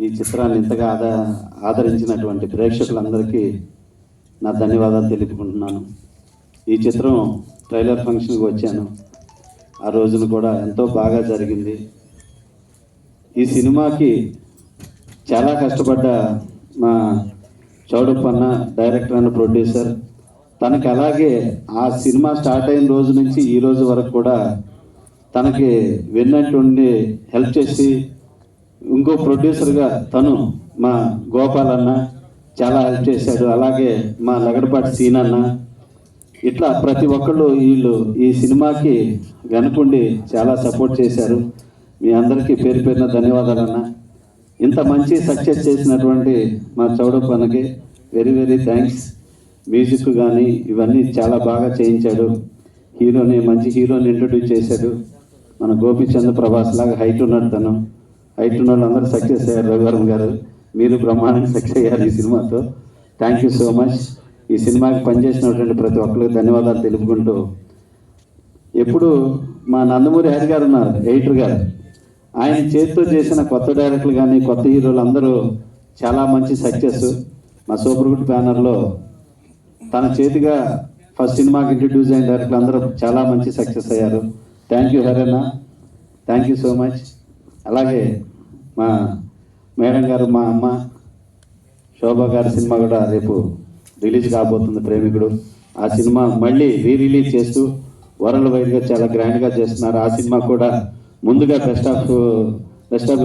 ఈ చిత్రాన్ని ఇంతగా ఆదరించినటువంటి ప్రేక్షకులందరికీ నా ధన్యవాదాలు తెలుపుకుంటున్నాను. ఈ చిత్రం ట్రైలర్ ఫంక్షన్కి వచ్చాను. ఆ రోజున కూడా ఎంతో బాగా జరిగింది. ఈ సినిమాకి చాలా కష్టపడ్డ మా చౌడప్పన్న డైరెక్టర్ అండ్ ప్రొడ్యూసర్, తనకి అలాగే ఆ సినిమా స్టార్ట్ అయిన రోజు నుంచి ఈ రోజు వరకు కూడా తనకి వెన్నట్టుండి హెల్ప్ చేసి, ఇంకో ప్రొడ్యూసర్గా తను మా గోపాల్ అన్న చాలా హెల్ప్ చేశాడు. అలాగే మా లగడపాటి సీన్ అన్న, ఇట్లా ప్రతి ఒక్కళ్ళు వీళ్ళు ఈ సినిమాకి వెనుకుండి చాలా సపోర్ట్ చేశారు. మీ అందరికీ పేరు పేరున ధన్యవాదాలు అన్న. ఇంత మంచి సక్సెస్ చేసినటువంటి మా చౌడప్పన్నకి వెరీ వెరీ థ్యాంక్స్. మ్యూజిక్ కానీ ఇవన్నీ చాలా బాగా చేయించాడు. మంచి హీరోని ఇంట్రొడ్యూస్ చేశాడు. మన గోపీచంద్ ప్రభాస్ లాగా హైట్ ఉన్నాడు. తను హైట్ ఉన్న వాళ్ళు అందరూ సక్సెస్ అయ్యారు. రఘువరం గారు, మీరు బ్రహ్మాండంగా సక్సెస్ అయ్యారు ఈ సినిమాతో. Thank you so much. ఈ సినిమాకి పనిచేసినటువంటి ప్రతి ఒక్కరికి ధన్యవాదాలు తెలుపుకుంటూ, ఎప్పుడు మా నందమూరి హరి గారు ఉన్నారు, ఎడిటర్ గారు, ఆయన చేతితో చేసిన కొత్త డైరెక్టర్లు కానీ కొత్త హీరోలు అందరూ చాలా మంచి సక్సెస్. మా సూపర్ గుడ్ బ్యానర్లో తన చేతిగా ఫస్ట్ సినిమాకి ఇంట్రడ్యూస్ అయిన డైరెక్టర్లు అందరూ చాలా మంచి సక్సెస్ అయ్యారు. Thank you Haranna, thank you so much. అలాగే మా మేడం గారు, మా అమ్మ శోభా గారి సినిమా కూడా రేపు రిలీజ్ కాబోతుంది, ప్రేమికుడు. ఆ సినిమా మళ్ళీ రిలీజ్ చేస్తూ వరల్డ్ వైడ్గా చాలా గ్రాండ్గా చేస్తున్నారు. ఆ సినిమా కూడా ముందుగా బెస్ట్ ఆఫ్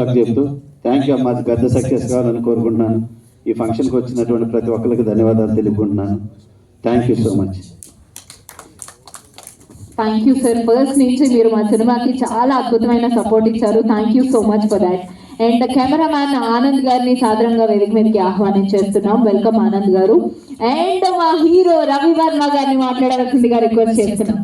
లక్ చెప్తూ థ్యాంక్ యూ అమ్మా, అది పెద్ద సక్సెస్ కావాలని కోరుకుంటున్నాను. ఈ ఫంక్షన్కి వచ్చినటువంటి ప్రతి ఒక్కరికి ధన్యవాదాలు తెలుపుకుంటున్నాను. Thank you so much. Thank you sir. First నుంచి మీరు మా సినిమాకి చాలా అద్భుతమైన సపోర్ట్ ఇచ్చారు. Thank you so much for that. And cameraman Anand గారిని సాధారణంగా వేదిక మీదకి ఆహ్వానించేస్తున్నాం. వెల్కమ్ ఆనంద్ గారు. అండ్ మా హీరో రవి వర్మ గారిని మాట్లాడవలసిందిగా రిక్వెస్ట్ చేస్తున్నాం.